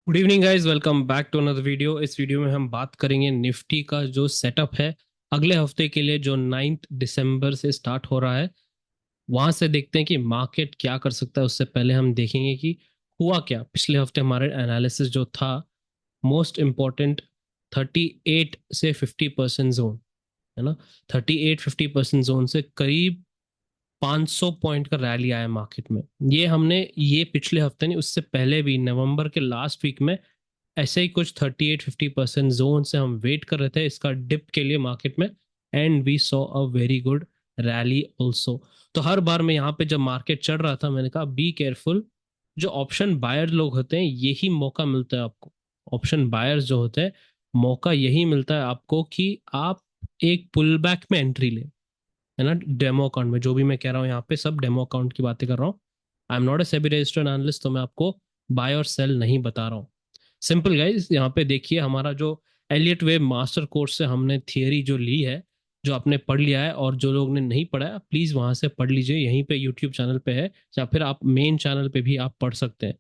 Good evening guys, welcome back to another video. इस video में हम बात करेंगे निफ्टी का जो सेटअप है अगले हफ्ते के लिए, जो 9 दिसंबर से स्टार्ट हो रहा है। वहां से देखते हैं कि मार्केट क्या कर सकता है। उससे पहले हम देखेंगे कि हुआ क्या पिछले हफ्ते। हमारे एनालिसिस जो था, मोस्ट इम्पोर्टेंट, 38 से 50% जोन, है ना। 38-50% जोन से करीब 500 पॉइंट का रैली आया मार्केट में। ये पिछले हफ्ते नहीं, उससे पहले भी नवंबर के लास्ट वीक में ऐसे ही कुछ 38-50% जोन से हम वेट कर रहे थे इसका डिप के लिए मार्केट में। And we saw a very good rally also. तो हर बार मैं यहाँ पे जब मार्केट चढ़ रहा था, मैंने कहा बी केयरफुल। जो ऑप्शन बायर लोग होते हैं, यही मौका मिलता है आपको। ऑप्शन बायर्स जो होते हैं, मौका यही मिलता है आपको कि आप एक पुल बैक में एंट्री ले, है ना। डेमो अकाउंट में जो भी मैं कह रहा हूँ, यहाँ पे सब डेमो अकाउंट की बातें कर रहा हूँ। I am not a SEBI registered analyst, तो मैं आपको बाय और सेल नहीं बता रहा हूँ। सिंपल गाइज, यहाँ पे देखिए हमारा जो एलियट वेब मास्टर कोर्स से हमने थियरी जो ली है, जो आपने पढ़ लिया है, और जो लोग ने नहीं पढ़ा है प्लीज वहां से पढ़ लीजिए। यहीं पे यूट्यूब चैनल पे है, या फिर आप मेन चैनल पे भी आप पढ़ सकते हैं।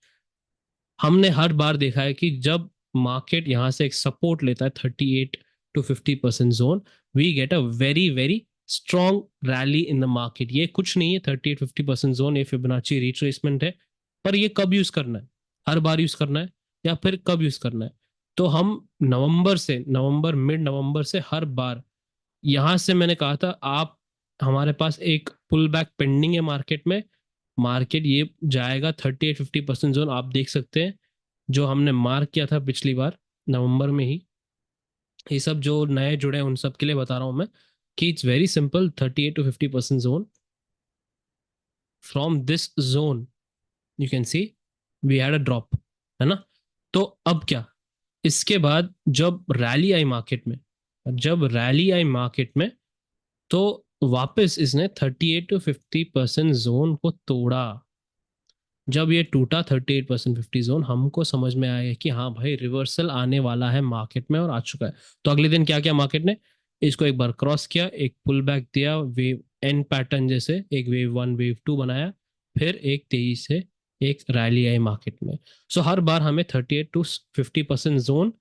हमने हर बार देखा है कि जब मार्केट यहाँ से एक सपोर्ट लेता है 38 to 50% zone, we get a very very strong rally in the market. ये कुछ नहीं है, 38-50% जोन ये फिबोनाची रिट्रेसमेंट है। पर ये कब यूज करना है? हर बार यूज करना है या फिर कब यूज करना है? तो हम नवंबर मिड नवंबर से हर बार, यहां से मैंने कहा था आप, हमारे पास एक पुल बैक पेंडिंग है मार्केट में। मार्केट ये जाएगा 38-50% जोन, आप देख सकते हैं। जो हमने मार्क किया था पिछली बार नवंबर में ही। ये सब जो नए जुड़े हैं उन सब के लिए बता रहा हूं मैं कि it's very simple. 38 to 50% zone, from this zone you can see we had a drop, है ना। तो अब क्या, इसके बाद जब रैली आई मार्केट में, तो वापस इसने 38 to 50% जोन को तोड़ा। जब ये टूटा 38% 50 जोन, हमको समझ में आया कि हाँ भाई, रिवर्सल आने वाला है मार्केट में, और आ चुका है। तो अगले दिन क्या किया मार्केट ने? इसको एक बार क्रॉस किया, एक पुल बैक दिया, वेव एन पैटर्न जैसे, एक वेव वन वेव टू बनाया, फिर एक तेजी से एक रैली आई मार्केट में। सो हर बार हमें 38 to 50% zone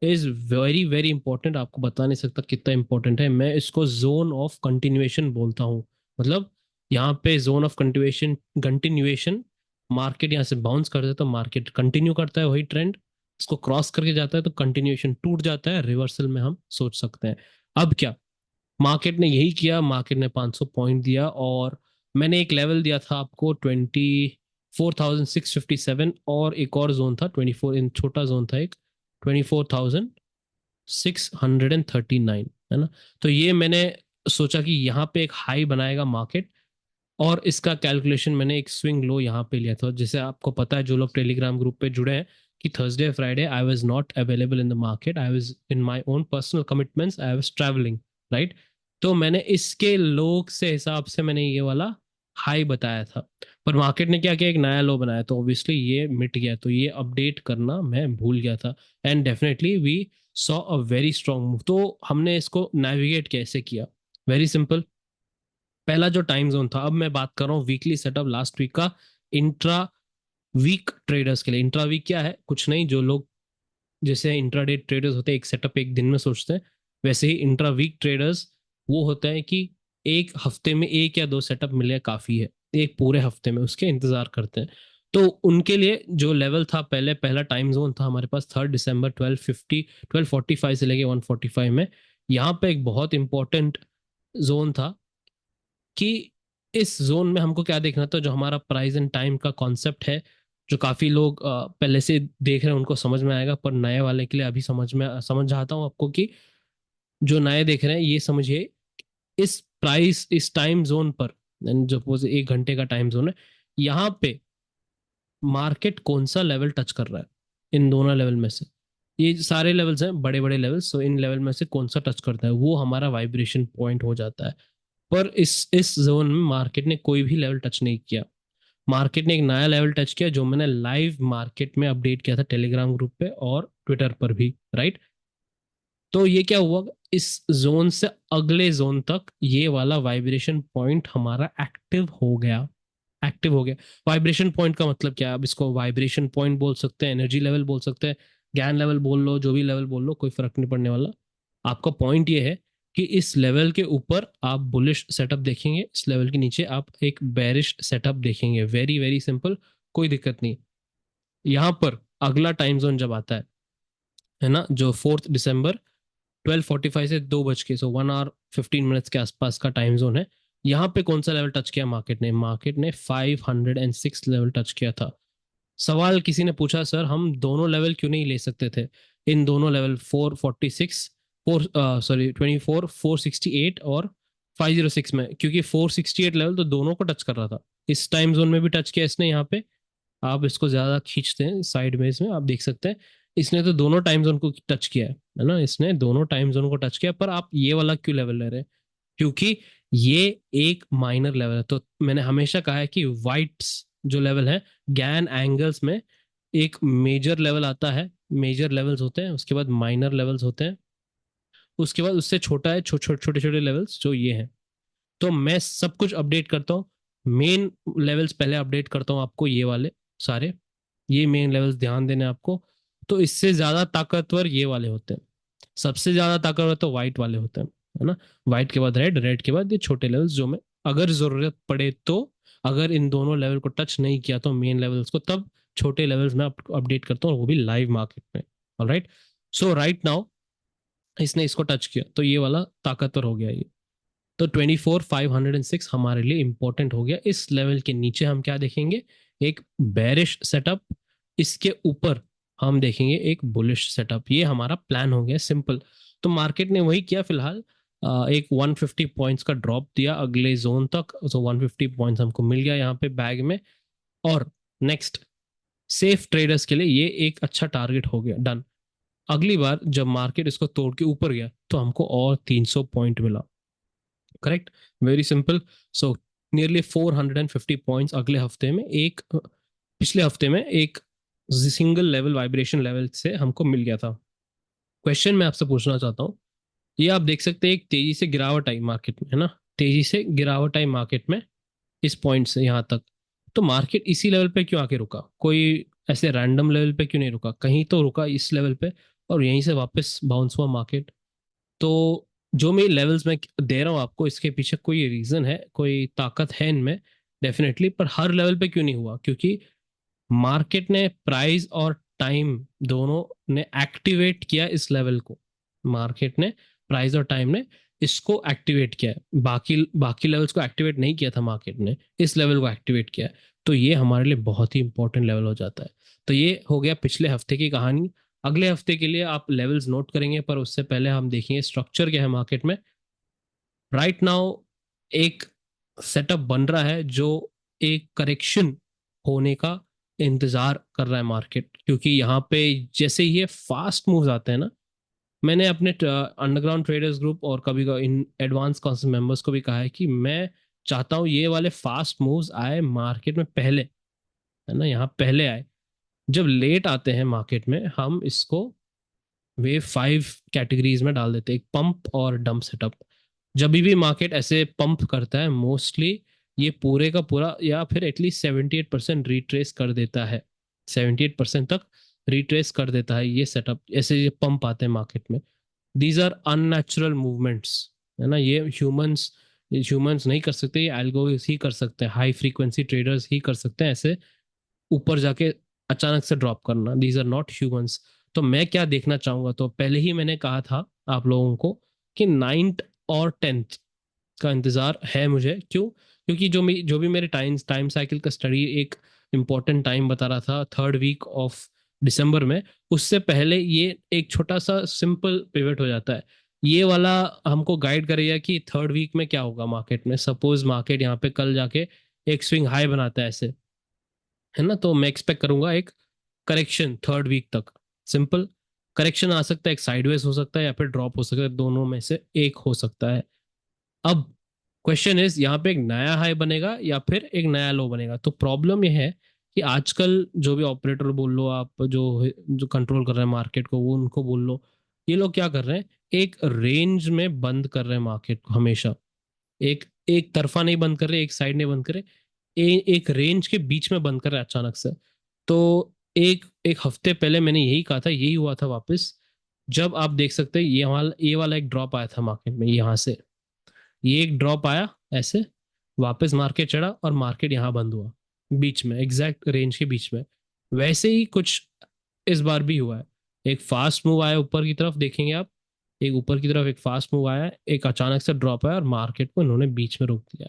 is very very important. आपको बता नहीं सकता कितना इंपॉर्टेंट है। मैं इसको जोन ऑफ कंटिन्यूएशन बोलता हूँ। मतलब यहाँ पे जोन ऑफ कंटिन्यूएशन, मार्केट यहाँ से बाउंस करता है तो मार्केट कंटिन्यू करता है वही ट्रेंड, इसको क्रॉस करके जाता है तो कंटिन्यूएशन टूट जाता है, रिवर्सल में हम सोच सकते हैं। अब क्या, मार्केट ने यही किया। मार्केट ने 500 पॉइंट दिया, और मैंने एक लेवल दिया था आपको 24,657, और एक और जोन था 24, इन छोटा जोन था एक 24,639, है ना। तो ये मैंने सोचा कि यहाँ पे एक हाई बनाएगा मार्केट, और इसका कैलकुलेशन मैंने एक स्विंग लो यहाँ पे लिया था। जैसे आपको पता है, जो लोग टेलीग्राम ग्रुप पे जुड़े हैं, कि Thursday Friday I was not available in the market, I was in my own personal commitments, I was travelling, right. तो मैंने इसके लोग से हिसाब से मैंने ये वाला हाई बताया था। पर मार्केट ने क्या किया, एक नया लो बनाया, तो ऑब्वियसली ये मिट गया। तो ये अपडेट करना मैं भूल गया था। And definitely we saw a very strong move. तो हमने इसको नेविगेट कैसे किया? Very simple. पहला जो टाइम जोन था, अब मैं बात कर रहा हूँ वीकली सेटअप लास्ट वीक का, इंट्रा वीक ट्रेडर्स के लिए। इंट्रा वीक क्या है? कुछ नहीं, जो लोग जैसे इंट्राडे ट्रेडर्स होते हैं, एक सेटअप एक दिन में सोचते हैं, वैसे ही इंट्रा वीक ट्रेडर्स वो होता है कि एक हफ्ते में एक या दो सेटअप मिले काफी है, एक पूरे हफ्ते में उसके इंतजार करते हैं। तो उनके लिए जो लेवल था, पहला टाइम जोन था हमारे पास 3 दिसंबर 12:45 से लेके 1:45 में। यहाँ पे एक बहुत इंपॉर्टेंट जोन था कि इस जोन में हमको क्या देखना था। जो हमारा प्राइस एंड टाइम का कॉन्सेप्ट है, जो काफी लोग पहले से देख रहे हैं उनको समझ में आएगा, पर नए वाले के लिए अभी समझ आता हूँ आपको कि जो नए देख रहे हैं ये समझिए, इस टाइम जोन पर, जो 1 घंटे का टाइम जोन है, यहाँ पे मार्केट कौन सा लेवल टच कर रहा है इन दोनों लेवल में से। ये सारे लेवल्स हैं, बड़े बड़े लेवल्स, सो इन लेवल में से कौन सा टच करता है वो हमारा वाइब्रेशन पॉइंट हो जाता है। पर इस जोन में मार्केट ने कोई भी लेवल टच नहीं किया। मार्केट ने एक नया लेवल टच किया, जो मैंने लाइव मार्केट में अपडेट किया था टेलीग्राम ग्रुप पे और ट्विटर पर भी, राइट। तो ये क्या हुआ, इस जोन से अगले जोन तक ये वाला वाइब्रेशन पॉइंट हमारा एक्टिव हो गया। एक्टिव हो गया। वाइब्रेशन पॉइंट का मतलब क्या है? अब इसको वाइब्रेशन पॉइंट बोल सकते हैं, एनर्जी लेवल बोल सकते हैं, ज्ञान लेवल बोल लो, जो भी लेवल बोल लो, कोई फर्क नहीं पड़ने वाला। आपका पॉइंट ये है कि इस लेवल के ऊपर आप बुलिश सेटअप देखेंगे, इस लेवल के नीचे आप एक बेरिश सेटअप देखेंगे। वेरी वेरी सिंपल, कोई दिक्कत नहीं। यहाँ पर अगला टाइम जोन जब आता है ना, जो 4 दिसंबर 12:45 से 2 बज के, सो 1 आवर 15 मिनट्स के आसपास का टाइम जोन है। यहाँ पे कौन सा लेवल टच किया मार्केट ने? मार्केट ने 506 लेवल टच किया था। सवाल किसी ने पूछा, सर हम दोनों लेवल क्यों नहीं ले सकते थे? इन दोनों लेवल 446, 468 और 506 में, क्योंकि 468 लेवल तो दोनों को टच कर रहा था। इस टाइम जोन में भी टच किया इसने। यहाँ पे आप इसको ज्यादा खींचते हैं साइड में, इसमें आप देख सकते हैं इसने तो दोनों टाइम जोन को टच किया है ना, इसने दोनों टाइम जोन को टच किया। पर आप ये वाला क्यों लेवल ले रहे हैं? क्योंकि ये एक माइनर लेवल है। तो मैंने हमेशा कहा है कि वाइट्स जो लेवल है गैन एंगल्स में, एक मेजर लेवल आता है, मेजर लेवल्स होते हैं, उसके बाद माइनर लेवल्स होते हैं, उसके बाद उससे छोटा है छोटे छोटे छोटे लेवल्स जो ये हैं। तो मैं सब कुछ अपडेट करता हूँ। मेन लेवल्स पहले अपडेट करता हूँ आपको, ये वाले सारे, ये मेन लेवल्स ध्यान देने आपको। तो इससे ज्यादा ताकतवर ये वाले होते हैं, सबसे ज्यादा ताकतवर तो व्हाइट वाले होते हैं, है ना। व्हाइट के बाद रेड, रेड के बाद ये छोटे लेवल्स, जो मैं अगर जरूरत पड़े तो, अगर इन दोनों लेवल को टच नहीं किया तो मेन लेवल्स को, तब छोटे लेवल्स में अपडेट करता हूँ, वो भी लाइव मार्केट में। ऑलराइट, सो राइट नाउ इसने इसको टच किया तो ये वाला ताकतवर हो गया ये। तो 24,506 हमारे लिए इंपॉर्टेंट हो गया। इस लेवल के नीचे हम क्या देखेंगे? एक बेरिश सेटअप, इसके ऊपर हम देखेंगे एक बुलिश सेटअप। ये हमारा प्लान हो गया, सिंपल। तो मार्केट ने वही किया फिलहाल। एक 150 पॉइंट्स का ड्रॉप दिया अगले जोन तक, तो 150 पॉइंट्स हमको मिल गया यहाँ पे बैग में। और नेक्स्ट, सेफ ट्रेडर्स के लिए ये एक अच्छा टारगेट हो गया, डन। अगली बार जब मार्केट इसको तोड़ के ऊपर गया तो हमको और 300 पॉइंट मिला। Correct, very simple. So nearly 450 points अगले हफ्ते में, एक पिछले हफ्ते में एक सिंगल लेवल वाइब्रेशन लेवल से हमको मिल गया था। क्वेश्चन मैं आपसे पूछना चाहता हूँ, ये आप देख सकते हैं एक तेजी से गिरावट आई मार्केट में, है ना, तेजी से गिरावट आई मार्केट में इस पॉइंट से यहाँ तक। तो मार्केट इसी लेवल पे क्यों आके रुका? कोई ऐसे रैंडम लेवल पे क्यों नहीं रुका? कहीं तो रुका इस लेवल पे, और यहीं से वापस बाउंस हुआ मार्केट। तो जो मैं लेवल्स में दे रहा हूँ आपको, इसके पीछे कोई रीजन है, कोई ताकत है इनमें डेफिनेटली। पर हर लेवल पे क्यों नहीं हुआ? क्योंकि मार्केट ने प्राइस और टाइम दोनों ने एक्टिवेट किया इस लेवल को। मार्केट ने प्राइस और टाइम ने इसको एक्टिवेट किया है, बाकी बाकी लेवल्स को एक्टिवेट नहीं किया था मार्केट ने, इस लेवल को एक्टिवेट किया है। तो ये हमारे लिए बहुत ही इंपॉर्टेंट लेवल हो जाता है। तो ये हो गया पिछले हफ्ते की कहानी। अगले हफ्ते के लिए आप लेवल्स नोट करेंगे, पर उससे पहले हम देखेंगे स्ट्रक्चर क्या है मार्केट में। राइट नाउ एक सेटअप बन रहा है जो एक करेक्शन होने का इंतजार कर रहा है मार्केट, क्योंकि यहाँ पे जैसे ही ये फास्ट मूव्स आते हैं ना, मैंने अपने अंडरग्राउंड ट्रेडर्स ग्रुप और कभी इन एडवांस कॉन्सेप्ट मेंबर्स को भी कहा है कि मैं चाहता हूँ ये वाले फास्ट मूव्स आए मार्केट में पहले, है ना, यहाँ पहले आए। जब लेट आते हैं मार्केट में, हम इसको वेव 5 कैटेगरीज में डाल देते हैं, एक पंप और डंप सेटअप। जब भी मार्केट ऐसे पंप करता है, मोस्टली ये पूरे का पूरा या फिर एटलीस्ट 78% रिट्रेस कर देता है, 78% तक रिट्रेस कर देता है ये सेटअप। ऐसे ये पंप आते हैं मार्केट में, दीज आर अननेचुरल मूवमेंट्स, है ना। ये ह्यूमंस नहीं कर सकते, ये एल्गोरिथम्स ही कर सकते हैं, हाई फ्रीक्वेंसी ट्रेडर्स ही कर सकते हैं ऐसे ऊपर जाके अचानक से ड्रॉप करना। These are not humans. तो मैं क्या देखना चाहूंगा, तो पहले ही मैंने कहा था आप लोगों को कि 9th और 10th का इंतजार है मुझे। क्यों? क्योंकि जो भी मेरे टाइम टाइम साइकिल का स्टडी एक इम्पोर्टेंट टाइम बता रहा था 3rd वीक ऑफ दिसंबर में, उससे पहले ये एक छोटा सा सिंपल पिवट हो जाता है। ये वाला हमको गाइड करेगा कि 3rd वीक में क्या होगा मार्केट में। सपोज मार्केट यहाँ पे कल जाके एक स्विंग हाई बनाता है ऐसे, है ना, तो मैं एक्सपेक्ट करूंगा एक करेक्शन 3rd वीक तक। सिंपल करेक्शन आ सकता है, एक साइडवेज हो सकता है या फिर ड्रॉप हो सकता है, दोनों में से एक हो सकता है। अब क्वेश्चन इज, यहाँ पे एक नया हाई बनेगा या फिर एक नया लो बनेगा। तो प्रॉब्लम यह है कि आजकल जो भी ऑपरेटर बोल लो आप, जो जो कंट्रोल कर रहे हैं मार्केट को, वो उनको बोल लो, ये लोग क्या कर रहे हैं, एक रेंज में बंद कर रहे हैं मार्केट को हमेशा। एक एक तरफा नहीं बंद कर रहे, एक साइड नहीं बंद कर रहे, एक रेंज के बीच में बंद कर रहा है अचानक से। तो एक एक हफ्ते पहले मैंने यही कहा था, यही हुआ था वापस। जब आप देख सकते हैं ये वाला एक ड्रॉप आया था मार्केट में यहाँ से, ये एक ड्रॉप आया ऐसे, वापस मार्केट चढ़ा और मार्केट यहाँ बंद हुआ बीच में, एग्जैक्ट रेंज के बीच में। वैसे ही कुछ इस बार भी हुआ है। एक फास्ट मूव आया ऊपर की तरफ, देखेंगे आप, एक ऊपर की तरफ एक फास्ट मूव आया, एक अचानक से ड्रॉप आया और मार्केट को इन्होंने बीच में रोक दिया।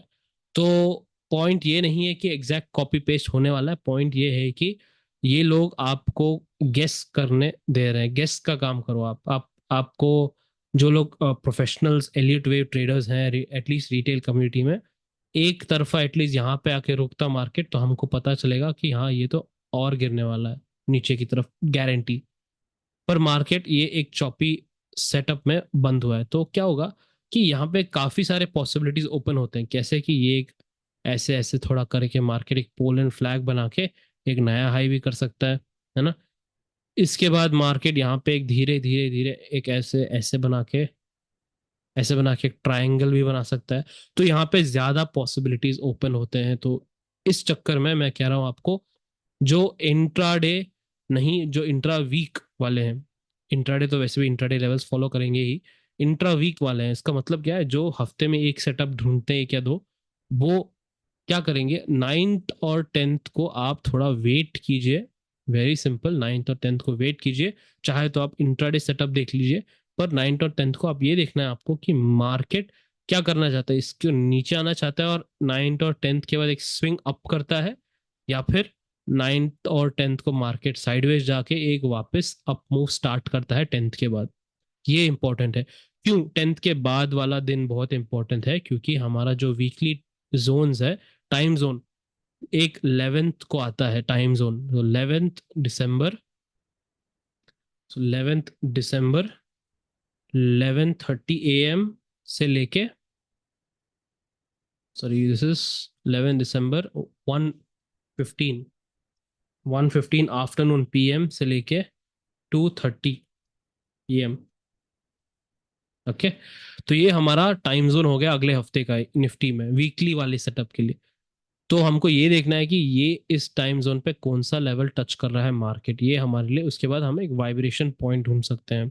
तो पॉइंट ये नहीं है कि एग्जैक्ट कॉपी पेस्ट होने वाला है, पॉइंट ये है कि ये लोग आपको गेस करने दे रहे हैं। गेस का काम करो आपको, जो लोग प्रोफेशनल्स एलिट वेव ट्रेडर्स हैं एटलीस्ट रिटेल कम्युनिटी में, एक तरफा एटलीस्ट यहाँ पे आके रुकता मार्केट तो हमको पता चलेगा कि हाँ ये तो और गिरने वाला है नीचे की तरफ, गारंटी। पर मार्केट ये एक चॉपी सेटअप में बंद हुआ है, तो क्या होगा कि यहाँ पे काफी सारे पॉसिबिलिटीज ओपन होते हैं। कैसे कि ये एक ऐसे ऐसे थोड़ा करके मार्केट एक पोल एंड फ्लैग बना के एक नया हाई भी कर सकता है ना। इसके बाद मार्केट यहाँ पे एक धीरे धीरे धीरे एक ऐसे बना के एक ट्रायंगल भी बना सकता है। तो यहाँ पे ज्यादा पॉसिबिलिटीज ओपन होते हैं। तो इस चक्कर में मैं कह रहा हूँ आपको, जो इंट्राडे नहीं, जो इंट्रा वीक वाले हैं, इंट्राडे तो वैसे भी इंट्राडे लेवल्स फॉलो करेंगे ही, इंट्रा वीक वाले हैं, इसका मतलब क्या है, जो हफ्ते में एक सेटअप ढूंढते हैं एक या दो, वो क्या करेंगे, 9th और 10th को आप थोड़ा वेट कीजिए। वेरी सिंपल, 9th और 10th को वेट कीजिए। चाहे तो आप इंट्राडे सेटअप देख लीजिए, पर 9th और 10th को आप ये देखना है आपको कि मार्केट क्या करना चाहता है, इसके नीचे आना चाहता है और 9th और 10th के बाद एक स्विंग अप करता है, या फिर 9th और 10th को मार्केट साइडवेज जाके एक वापस अप मूव स्टार्ट करता है 10th के बाद। ये इंपॉर्टेंट है। क्यों 10th के बाद वाला दिन बहुत इंपॉर्टेंट है, क्योंकि हमारा जो वीकली जोन्स है, टाइम जोन, एक 11th को आता है टाइम जोन, तो 11th December, so 11th December 11:30 AM से लेके, sorry this is 11 December 1:15 1:15 afternoon PM से लेके 2:30 PM। ओके, तो ये हमारा टाइम जोन हो गया अगले हफ्ते का निफ्टी में वीकली वाले सेटअप के लिए। तो हमको ये देखना है कि ये इस टाइम जोन पे कौन सा लेवल टच कर रहा है मार्केट, ये हमारे लिए, उसके बाद हम एक वाइब्रेशन पॉइंट ढूंढ सकते हैं।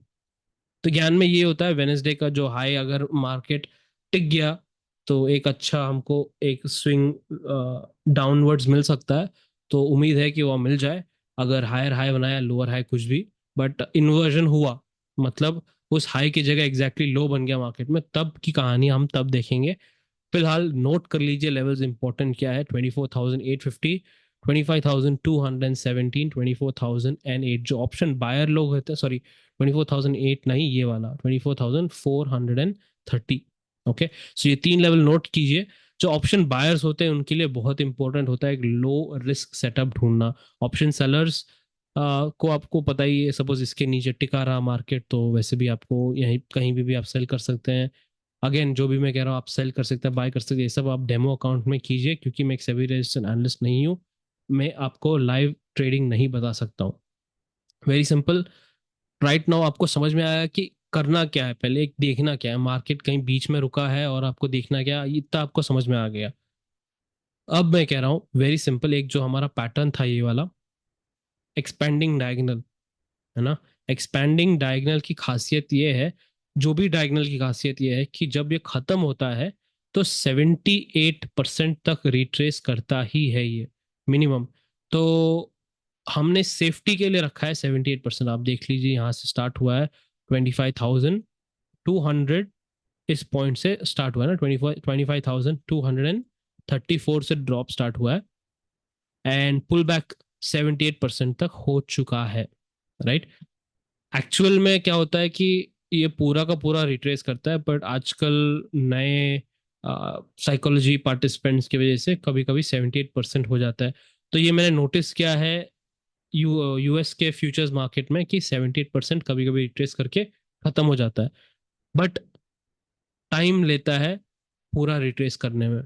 तो ज्ञान में ये होता है वेनेसडे का जो हाई अगर मार्केट टिक गया तो एक अच्छा हमको एक स्विंग डाउनवर्ड्स मिल सकता है। तो उम्मीद है कि वो मिल जाए, अगर हायर हाई बनाया लोअर हाई कुछ भी, बट इन्वर्जन हुआ, मतलब उस हाई की जगह एग्जैक्टली लो बन गया मार्केट में, तब की कहानी हम तब देखेंगे। फिलहाल नोट कर लीजिए लेवल्स इंपॉर्टेंट क्या है, 24,850, 25,217, 24,008, जो ऑप्शन बायर लोग होते हैं, सॉरी 24,008 नहीं, ये वाला 24,430। ओके, सो ये तीन लेवल नोट कीजिए। जो ऑप्शन बायर्स होते हैं उनके लिए बहुत इंपॉर्टेंट होता है एक लो रिस्क सेटअप ढूंढना। ऑप्शन सेलर्स को आपको पता ही है, सपोज इसके नीचे टिका रहा मार्केट तो वैसे भी आपको यहीं कहीं भी आप सेल कर सकते हैं। अगेन जो भी मैं कह रहा हूँ आप सेल कर सकते हैं, बाय कर सकते हैं, ये सब आप डेमो अकाउंट में कीजिए, क्योंकि मैं एक सेबी रजिस्टर्ड एनालिस्ट नहीं हूँ, मैं आपको लाइव ट्रेडिंग नहीं बता सकता हूँ। वेरी सिंपल, राइट नाउ आपको समझ में आया कि करना क्या है, पहले एक देखना क्या है, मार्केट कहीं बीच में रुका है और आपको देखना क्या है, इतना आपको समझ में आ गया। अब मैं कह रहा हूँ वेरी सिंपल, एक जो हमारा पैटर्न था ये वाला एक्सपेंडिंग डायगोनल, है ना। एक्सपैंडिंग डायगोनल की खासियत ये है, जो भी डायगोनल की खासियत ये है कि जब ये खत्म होता है तो 78% तक रिट्रेस करता ही है ये मिनिमम। तो हमने सेफ्टी के लिए रखा है 78%। आप देख लीजिए यहाँ से स्टार्ट हुआ है 25,200, इस पॉइंट से स्टार्ट हुआ है ना, 25,234 से ड्रॉप स्टार्ट हुआ है एंड पुल बैक 78% तक हो चुका है, राइट। एक्चुअल में क्या होता है कि ये पूरा का पूरा रिट्रेस करता है, बट आजकल नए साइकोलॉजी पार्टिसिपेंट्स की वजह से कभी कभी 78% हो जाता है। तो ये मैंने नोटिस किया है यूएस के फ्यूचर्स मार्केट में कि 78% कभी कभी रिट्रेस करके खत्म हो जाता है, बट टाइम लेता है पूरा रिट्रेस करने में।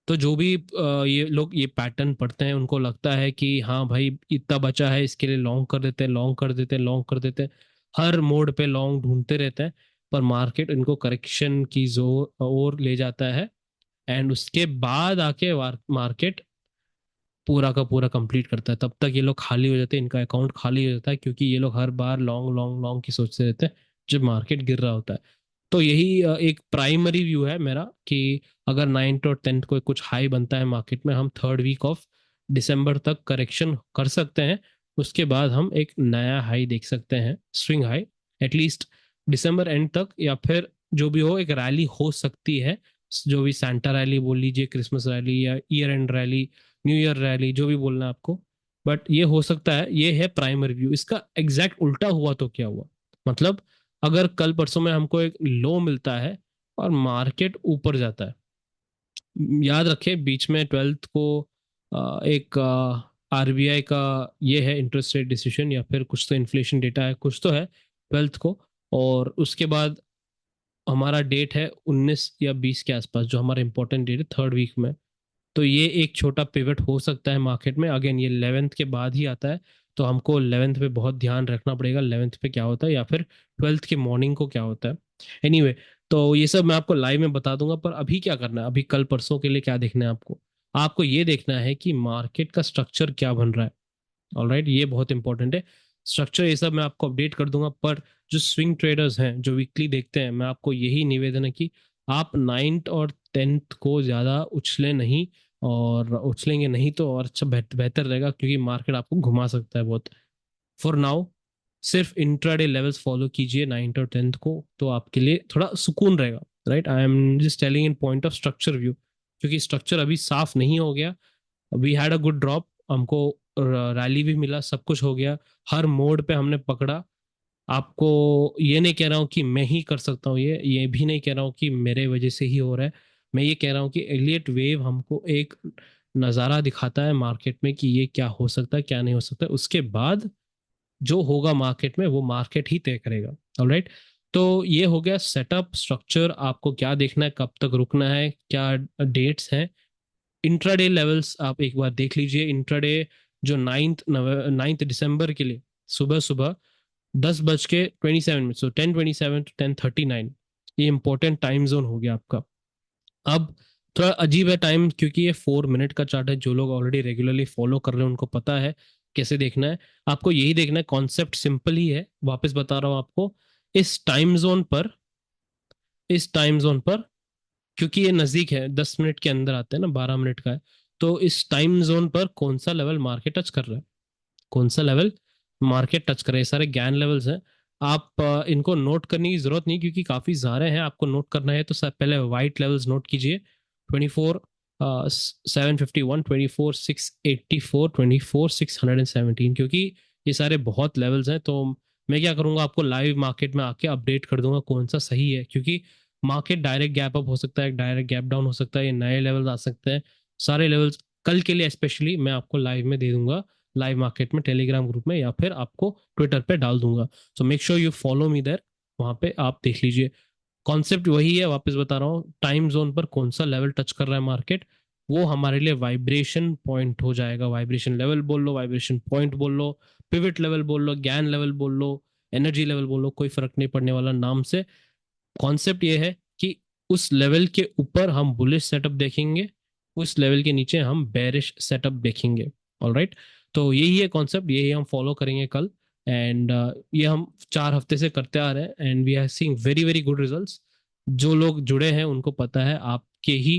तो जो भी ये लोग ये पैटर्न पढ़ते हैं उनको लगता है कि हाँ भाई इतना बचा है, इसके लिए लॉन्ग कर देते हैं, लॉन्ग कर देते हैं, लॉन्ग कर देते हैं, हर मोड पे लॉन्ग ढूंढते रहते हैं। पर मार्केट इनको करेक्शन की जोर ओर ले जाता है एंड उसके बाद आके मार्केट पूरा का पूरा कंप्लीट करता है। तब तक ये लोग खाली हो जाते हैं, इनका अकाउंट खाली हो जाता है, क्योंकि ये लोग हर बार लॉन्ग लॉन्ग लॉन्ग की सोचते रहते हैं जब मार्केट गिर रहा होता है। तो यही एक प्राइमरी व्यू है मेरा कि अगर 9th और 10th को कुछ हाई बनता है मार्केट में, हम 3rd वीक ऑफ दिसंबर तक करेक्शन कर सकते हैं। उसके बाद हम एक नया हाई देख सकते हैं, swing high, at least December and तक, या फिर जो भी हो एक रैली हो सकती है। जो भी सैंटा रैली बोल लीजिए, क्रिसमस रैली या year and rally, new year rally, जो भी बोलना है आपको, बट ये हो सकता है। ये है प्राइमरी व्यू। इसका एग्जैक्ट उल्टा हुआ तो क्या हुआ, मतलब अगर कल परसों में हमको एक लो मिलता है और मार्केट ऊपर जाता है, याद रखें बीच में 12th को एक आरबीआई का ये है इंटरेस्ट रेट डिसीजन, या फिर कुछ तो इन्फ्लेशन डेटा है, कुछ तो है 12th को। और उसके बाद हमारा डेट है 19 या 20 के आसपास, जो हमारा इंपॉर्टेंट डेट है 3rd वीक में। तो ये एक छोटा पिवट हो सकता है मार्केट में। अगेन ये 11th के बाद ही आता है, तो हमको 11th पे बहुत ध्यान रखना पड़ेगा, 11th पे क्या होता है या फिर 12th के मॉर्निंग को क्या होता है। एनीवे, तो ये सब मैं आपको लाइव में बता दूंगा। पर अभी क्या करना है, अभी कल परसों के लिए क्या देखना है आपको, आपको ये देखना है कि मार्केट का स्ट्रक्चर क्या बन रहा है। ऑलराइट, ये बहुत इंपॉर्टेंट है स्ट्रक्चर। ये सब मैं आपको अपडेट कर दूंगा। पर जो स्विंग ट्रेडर्स हैं, जो वीकली देखते हैं, मैं आपको यही निवेदन है कि आप 9th और 10th को ज़्यादा उछले नहीं, और उछलेंगे नहीं तो और अच्छा बेहतर रहेगा, क्योंकि मार्केट आपको घुमा सकता है बहुत। फॉर नाउ सिर्फ इंट्राडे लेवल्स फॉलो कीजिए 9th और 10th को, तो आपके लिए थोड़ा सुकून रहेगा। Right, I am just telling in point of structure view, क्योंकि स्ट्रक्चर अभी साफ नहीं हो गया। We had a good drop, हमको रैली भी मिला, सब कुछ हो गया, हर मोड पे हमने पकड़ा। आपको ये नहीं कह रहा हूँ कि मैं ही कर सकता हूँ, ये भी नहीं कह रहा हूँ कि मेरे वजह से ही हो रहा है। मैं ये कह रहा हूँ कि एलियट वेव हमको एक नज़ारा दिखाता है मार्केट में कि ये क्या हो सकता है, क्या नहीं हो सकता। उसके बाद जो होगा मार्केट में, वो मार्केट ही तय करेगा। ऑलराइट, तो ये हो गया सेटअप स्ट्रक्चर। आपको क्या देखना है, कब तक रुकना है, क्या डेट्स हैं। इंट्राडे लेवल्स आप एक बार देख लीजिए। इंट्राडे जो 9th दिसंबर के लिए सुबह सुबह 10:27 सो 10:27 to 10:39, ये इंपॉर्टेंट टाइम जोन हो गया आपका। अब थोड़ा अजीब है टाइम, क्योंकि ये 4 मिनट का चार्ट है। जो लोग ऑलरेडी रेगुलरली फॉलो कर रहे हैं उनको पता है कैसे देखना है। आपको यही देखना है, कॉन्सेप्ट सिंपल ही है, वापस बता रहा हूँ आपको। इस टाइम जोन पर इस टाइम जोन पर क्योंकि ये नजदीक है, 10 मिनट के अंदर आते हैं ना, 12 मिनट का है, तो इस टाइम जोन पर कौन सा लेवल मार्केट टच कर रहा है, कौन सा लेवल मार्केट टच करे, सारे गैन लेवल्स हैं। आप इनको नोट करने की जरूरत नहीं, क्योंकि काफी सारे हैं। आपको नोट करना है तो पहले वाइट लेवल्स नोट कीजिए। 24 751, 24 684, 24 617, क्योंकि ये सारे बहुत लेवल्स हैं। तो मैं क्या करूंगा, आपको लाइव मार्केट में आके अपडेट कर दूंगा कौन सा सही है, क्योंकि मार्केट डायरेक्ट गैप अप हो सकता है, डायरेक्ट गैप डाउन हो सकता है, ये नए लेवल्स आ सकते हैं। सारे लेवल्स कल के लिए स्पेशली मैं आपको लाइव में दे दूंगा, लाइव मार्केट में टेलीग्राम ग्रुप में, या फिर आपको ट्विटर पे डाल दूंगा। So make sure you follow me there, वहां पे आप देख लीजिए। कॉन्सेप्ट वही है, वापस बता रहा हूँ। टाइम जोन पर कौन सा लेवल टच कर रहा है मार्केट, वो हमारे लिए वाइब्रेशन पॉइंट हो जाएगा। वाइब्रेशन लेवल बोल लो, वाइब्रेशन पॉइंट बोल लो, पिवट लेवल बोल लो, गैन लेवल बोल लो, एनर्जी लेवल बोल लो, कोई फर्क नहीं पड़ने वाला नाम से। कॉन्सेप्ट ये है कि उस लेवल के ऊपर हम बुलिश सेटअप देखेंगे, उस लेवल के नीचे हम बेरिश सेटअप देखेंगे। ऑलराइट, तो यही है कॉन्सेप्ट, यही हम फॉलो करेंगे कल। एंड ये हम 4 हफ्ते से करते आ रहे हैं, and we are seeing very very good results. जो लोग जुड़े हैं उनको पता है, आपके ही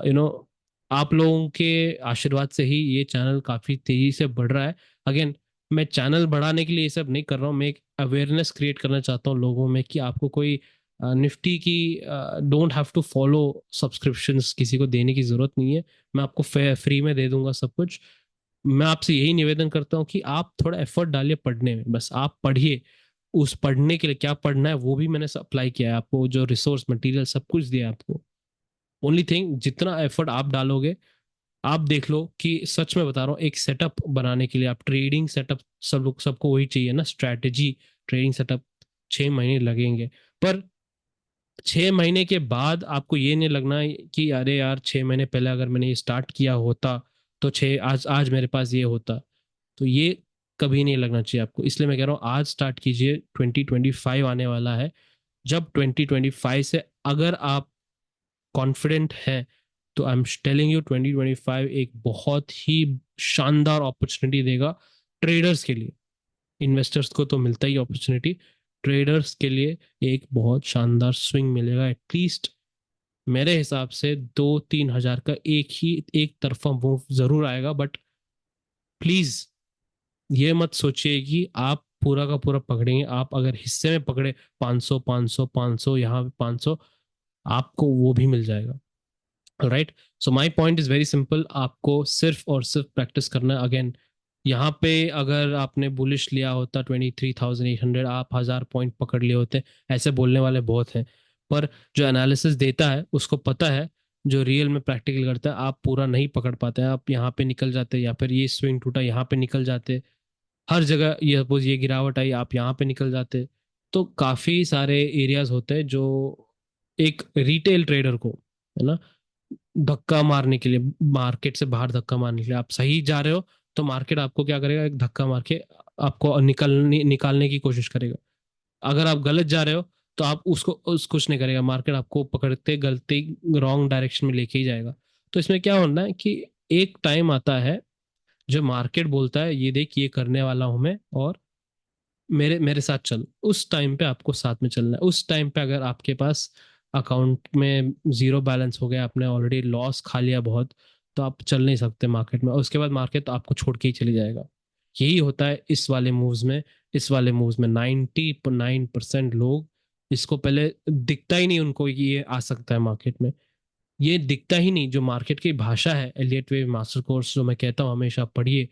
यू नो आप लोगों के आशीर्वाद से ही ये चैनल काफी तेजी से बढ़ रहा है। अगेन, मैं चैनल बढ़ाने के लिए ये सब नहीं कर रहा हूँ, मैं एक अवेयरनेस क्रिएट करना चाहता हूँ लोगों में, कि आपको कोई निफ्टी की don't have to follow subscriptions किसी को देने की जरूरत नहीं है। मैं आपको फ्री में दे दूंगा सब कुछ। मैं आपसे यही निवेदन करता हूँ कि आप थोड़ा एफर्ट डालिए पढ़ने में, बस आप पढ़िए। उस पढ़ने के लिए क्या पढ़ना है वो भी मैंने अप्लाई किया है आपको, जो रिसोर्स मटेरियल सब कुछ दिया है आपको। ओनली थिंग, जितना एफर्ट आप डालोगे, आप देख लो कि सच में बता रहा हूँ, एक सेटअप बनाने के लिए, आप ट्रेडिंग सेटअप, सब लोग सबको वही चाहिए ना, स्ट्रैटेजी ट्रेडिंग सेटअप, 6 महीने लगेंगे। पर 6 महीने के बाद आपको ये नहीं लगना कि अरे यार 6 महीने पहले अगर मैंने ये स्टार्ट किया होता तो छः आज आज मेरे पास ये होता। तो ये कभी नहीं लगना चाहिए आपको। इसलिए मैं कह रहा हूँ आज स्टार्ट कीजिए। 2025 आने वाला है, जब 2025 से अगर आप कॉन्फिडेंट हैं तो आई एम टेलिंग यू 2025 एक बहुत ही शानदार अपॉर्चुनिटी देगा ट्रेडर्स के लिए। इन्वेस्टर्स को तो मिलता ही अपॉर्चुनिटी, ट्रेडर्स के लिए एक बहुत शानदार स्विंग मिलेगा। एटलीस्ट मेरे हिसाब से 2-3 हज़ार का एक तरफा मूव जरूर आएगा। बट प्लीज ये मत सोचिए कि आप पूरा का पूरा पकड़ेंगे। आप अगर हिस्से में पकड़े 500 500 500, यहाँ पे 500, आपको वो भी मिल जाएगा। Right. So my point is very simple, आपको सिर्फ और सिर्फ प्रैक्टिस करना है। अगेन यहाँ पे अगर आपने बुलिश लिया होता 23,800, आप 1,000 पॉइंट पकड़ लिए होते। ऐसे बोलने वाले बहुत हैं, पर जो एनालिसिस देता है उसको पता है, जो रियल में प्रैक्टिकल करता है आप पूरा नहीं पकड़ पाते हैं। आप यहाँ पे निकल जाते, या फिर ये स्विंग टूटा यहाँ पे निकल जाते। हर जगह ये सपोज ये गिरावट आई, आप यहाँ पे निकल जाते। तो काफी सारे एरियाज होते हैं जो एक रिटेल ट्रेडर को, है ना, धक्का मारने के लिए, मार्केट से बाहर धक्का मारने के लिए। आप सही जा रहे हो तो मार्केट आपको क्या करेगा, एक धक्का मार के आपको निकालने की कोशिश करेगा। अगर आप गलत जा रहे हो तो आप कुछ नहीं करेगा, मार्केट आपको पकड़ते गलती रॉन्ग डायरेक्शन में लेके ही जाएगा। तो इसमें क्या होना है कि एक टाइम आता है जो मार्केट बोलता है ये देख ये करने वाला हूं मैं, और मेरे मेरे साथ चल। उस टाइम पे आपको साथ में चलना है। उस टाइम पे अगर आपके पास अकाउंट में जीरो बैलेंस हो गया, आपने ऑलरेडी लॉस खा लिया बहुत, तो आप चल नहीं सकते मार्केट में। उसके बाद मार्केट तो आपको छोड़ के ही चली जाएगा। यही होता है इस वाले मूव्स में। इस वाले मूव्स में 99% लोग, इसको पहले दिखता ही नहीं उनको कि ये आ सकता है मार्केट में। ये दिखता ही नहीं। जो मार्केट की भाषा है, एलियट वेव मास्टर कोर्स जो मैं कहता हूँ हमेशा पढ़िए,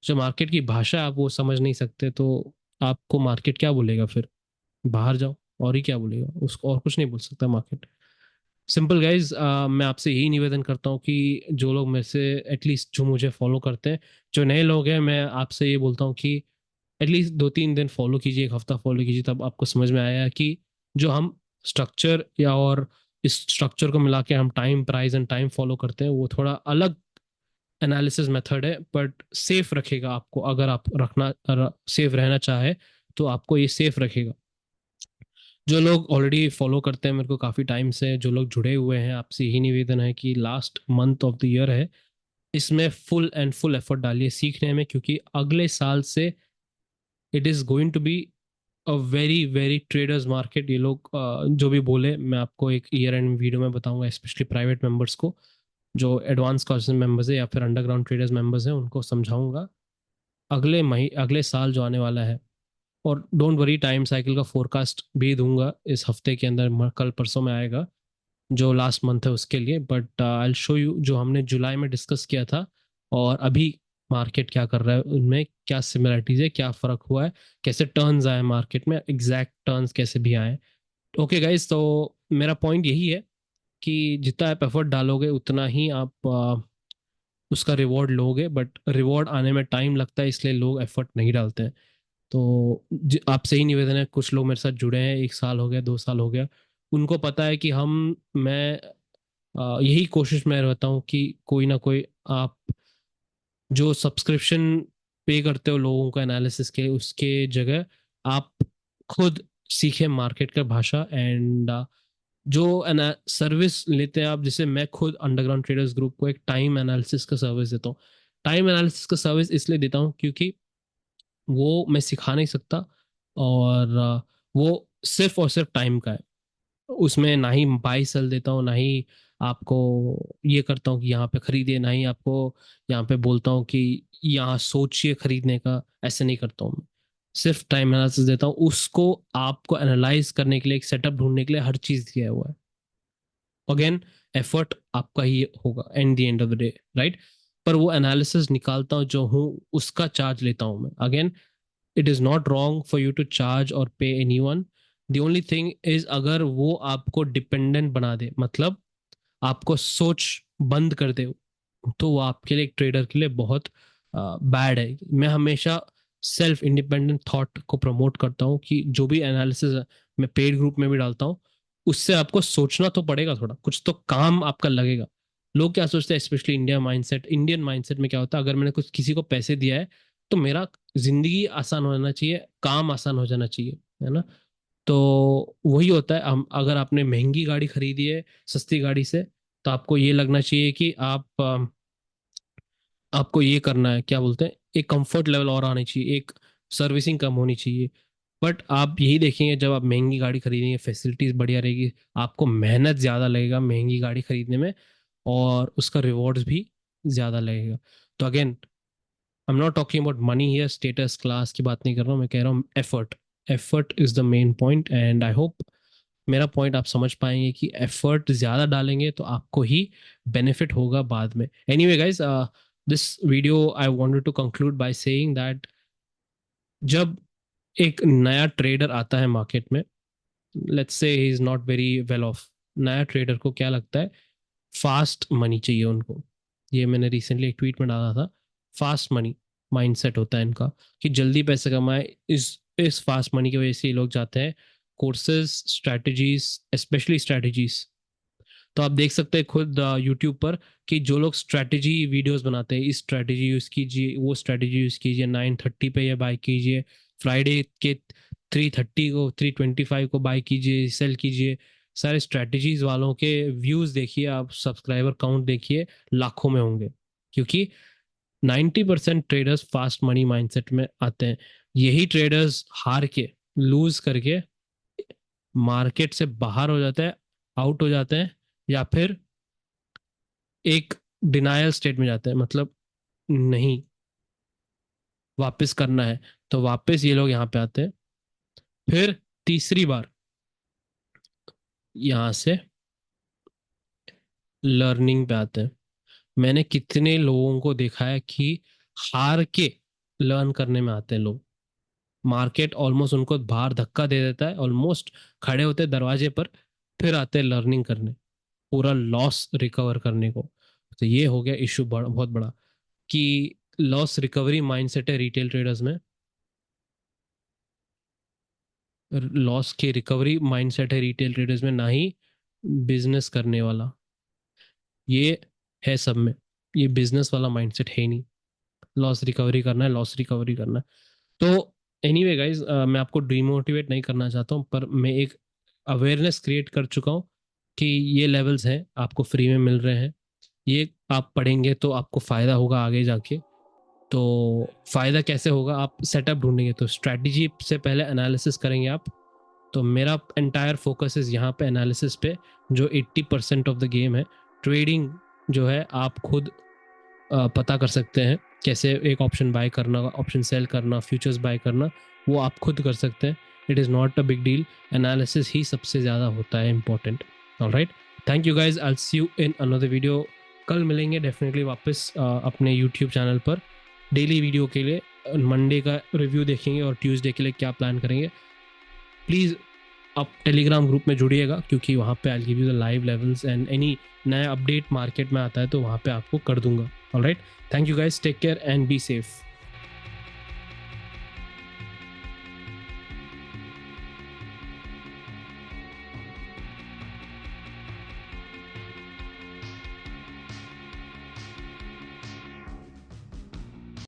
जो मार्केट की भाषा आप वो समझ नहीं सकते, तो आपको मार्केट क्या बोलेगा फिर? बाहर जाओ। और ही क्या बोलेगा उसको? और कुछ नहीं बोल सकता मार्केट। सिंपल गाइज, मैं आपसे यही निवेदन करता हूँ कि जो लोग मेरे से, एटलीस्ट जो मुझे फॉलो करते हैं, जो नए लोग हैं, मैं आपसे ये बोलता हूँ कि एटलीस्ट 2-3 दिन फॉलो कीजिए, एक हफ्ता फॉलो कीजिए, तब आपको समझ में आया कि जो हम स्ट्रक्चर या और इस स्ट्रक्चर को मिला के हम time price and time follow करते हैं, वो थोड़ा अलग एनालिसिस मेथड है, बट सेफ रखेगा आपको। अगर आप सेफ रहना चाहे तो आपको ये सेफ रखेगा। जो लोग ऑलरेडी फॉलो करते हैं मेरे को काफ़ी टाइम से, जो लोग जुड़े हुए हैं, आपसे यही निवेदन है कि last month of the year है, इसमें फुल एंड फुल एफर्ट डालिए सीखने में, क्योंकि अगले साल से it is going to be a very very traders market. ये लोग जो भी बोले, मैं आपको एक ईयर एंड वीडियो में बताऊंगा, स्पेशली प्राइवेट मेंबर्स को, जो एडवांस कॉर्स मेंबर्स है या फिर अंडरग्राउंड ट्रेडर्स मेंबर्स हैं, उनको समझाऊंगा अगले साल जो आने वाला है। और डोंट वरी, टाइम साइकिल का फोरकास्ट भी दूंगा इस हफ्ते के अंदर, कल परसों में आएगा, जो लास्ट मंथ है उसके लिए। बट आई शो यू जो हमने जुलाई में डिस्कस किया था और अभी मार्केट क्या कर रहा है, उनमें क्या सिमिलरिटीज है, क्या फर्क हुआ है, कैसे टर्न्स आए मार्केट में, एग्जैक्ट टर्न्स कैसे भी आए। ओके गाइज, तो मेरा पॉइंट यही है कि जितना आप एफर्ट डालोगे उतना ही आप उसका रिवॉर्ड लोगे। बट रिवॉर्ड आने में टाइम लगता है, इसलिए लोग एफर्ट नहीं डालते हैं। तो आपसे ही निवेदन है, कुछ लोग मेरे साथ जुड़े हैं, 1 साल हो गया, 2 साल हो गया, उनको पता है कि मैं यही कोशिश में रहता हूँ कि कोई ना कोई, आप जो सब्सक्रिप्शन पे करते हो लोगों का एनालिसिस के, उसके जगह आप खुद सीखे मार्केट का भाषा। एंड जो सर्विस लेते हैं आप, जैसे मैं खुद अंडरग्राउंड ट्रेडर्स ग्रुप को एक टाइम एनालिसिस का सर्विस देता हूँ। टाइम एनालिसिस का सर्विस इसलिए देता हूँ क्योंकि वो मैं सिखा नहीं सकता, और वो सिर्फ और सिर्फ टाइम का है। उसमें ना ही बाई सेल देता हूँ, ना ही आपको ये करता हूँ कि यहाँ पे खरीदिए, ना ही आपको यहाँ पे बोलता हूँ कि यहाँ सोचिए खरीदने का। ऐसे नहीं करता हूँ मैं। सिर्फ टाइम एनालिसिस देता हूँ, उसको आपको एनालाइज करने के लिए, एक सेटअप ढूंढने के लिए हर चीज दिया हुआ है। अगेन एफर्ट आपका ही होगा and the end of the day, right. पर वो एनालिसिस निकालता हूँ जो हूँ, उसका चार्ज लेता हूँ मैं। Again, it is not wrong for you to charge और pay anyone. The only thing is, अगर वो आपको डिपेंडेंट बना दे, मतलब आपको सोच बंद कर दे, तो वो आपके लिए, एक ट्रेडर के लिए बहुत बैड है। मैं हमेशा सेल्फ इंडिपेंडेंट थॉट को प्रमोट करता हूँ कि जो भी एनालिसिस मैं पेड ग्रुप में भी डालता हूँ, उससे आपको सोचना तो पड़ेगा, थोड़ा कुछ तो काम आपका लगेगा। लोग क्या सोचते हैं, स्पेशली इंडियन माइंडसेट में क्या होता है, अगर मैंने कुछ किसी को पैसे दिया है तो मेरा जिंदगी आसान होना चाहिए, काम आसान हो जाना चाहिए, है ना। तो वही होता है, हम अगर आपने महंगी गाड़ी खरीदी है सस्ती गाड़ी से, तो आपको ये लगना चाहिए कि आपको ये करना है, क्या बोलते हैं, एक कंफर्ट लेवल और आनी चाहिए, एक सर्विसिंग कम होनी चाहिए। बट आप यही देखेंगे, जब आप महंगी गाड़ी खरीदेंगे फैसिलिटीज बढ़िया रहेगी, आपको मेहनत ज़्यादा लगेगा महंगी गाड़ी खरीदने में, और उसका रिवॉर्ड्स भी ज़्यादा लगेगा। तो again, I am not talking about money here, status class की बात नहीं कर रहा हूँ, मैं कह रहा हूँ effort. Effort is the main point, and I hope मेरा पॉइंट आप समझ पाएंगे कि एफर्ट ज़्यादा डालेंगे तो आपको ही बेनिफिट होगा बाद में। Anyway guys, this video I wanted to conclude by saying that जब एक नया ट्रेडर आता है मार्केट में, let's say he is not very well of, नया ट्रेडर को क्या लगता है, फास्ट मनी चाहिए उनको। ये मैंने रिसेंटली एक ट्वीट में डाला था, फास्ट मनी माइंडसेट होता है इनका, कि जल्दी पैसे कमाए। इस फास्ट मनी की वजह से ये लोग जाते हैं कोर्सेज, स्ट्रैटेजीज, स्पेशली स्ट्रैटेजीज। तो आप देख सकते हैं खुद यूट्यूब पर कि जो लोग स्ट्रैटेजी वीडियोस बनाते हैं, इस स्ट्रैटेजी यूज कीजिए, वो स्ट्रैटेजी यूज कीजिए, 9:30 पे ये बाय कीजिए, फ्राइडे के 3:30 को, 3:25 को बाय कीजिए, सेल कीजिए। सारे स्ट्रैटेजीज वालों के व्यूज देखिए, आप सब्सक्राइबर काउंट देखिए, लाखों में होंगे, क्योंकि 90% ट्रेडर्स फास्ट मनी माइंडसेट में आते हैं। यही ट्रेडर्स हार के, लूज करके मार्केट से बाहर हो जाते हैं, आउट हो जाते हैं, या फिर एक डिनायल स्टेट में जाते हैं, मतलब नहीं, वापस करना है, तो वापस ये लोग यहाँ पे आते हैं। फिर तीसरी बार यहाँ से लर्निंग पे आते हैं। मैंने कितने लोगों को देखा है कि हार के लर्न करने में आते हैं लोग। मार्केट ऑलमोस्ट उनको बाहर धक्का दे देता है, ऑलमोस्ट खड़े होते हैं दरवाजे पर, फिर आते हैं लर्निंग करने, पूरा लॉस रिकवर करने को। तो ये हो गया इशू बहुत बड़ा, कि लॉस रिकवरी माइंडसेट है रिटेल ट्रेडर्स में, लॉस की रिकवरी माइंडसेट है रिटेल ट्रेडर्स में, ना ही बिजनेस करने वाला। ये है सब में, ये बिजनेस वाला माइंडसेट है ही नहीं। लॉस रिकवरी करना है, लॉस रिकवरी करना है। तो एनीवे गाइज, मैं आपको डिमोटिवेट नहीं करना चाहता हूँ, पर मैं एक अवेयरनेस क्रिएट कर चुका हूँ कि ये लेवल्स हैं, आपको फ्री में मिल रहे हैं, ये आप पढ़ेंगे तो आपको फ़ायदा होगा आगे जाके। तो फ़ायदा कैसे होगा, आप सेटअप ढूंढेंगे तो स्ट्रैटेजी से पहले एनालिसिस करेंगे आप। तो मेरा एंटायर फोकस इज यहाँ पे एनालिसिस पे, जो 80% ऑफ द गेम है। ट्रेडिंग जो है आप खुद पता कर सकते हैं, कैसे एक ऑप्शन बाय करना, ऑप्शन सेल करना, फ्यूचर्स बाय करना, वो आप खुद कर सकते हैं। It is not a big deal, analysis ही सबसे ज़्यादा होता है important. Alright, thank you guys, I will see you in another video. कल मिलेंगे डेफिनेटली वापस अपने यूट्यूब चैनल पर डेली वीडियो के लिए। मंडे का रिव्यू देखेंगे और ट्यूसडे के लिए क्या प्लान करेंगे। प्लीज़ आप टेलीग्राम ग्रुप में जुड़िएगा, क्योंकि वहाँ पे I give you the live levels, and any नया अपडेट मार्केट में आता है तो वहाँ पे आपको कर दूंगा। Alright, thank you guys, take care and be safe.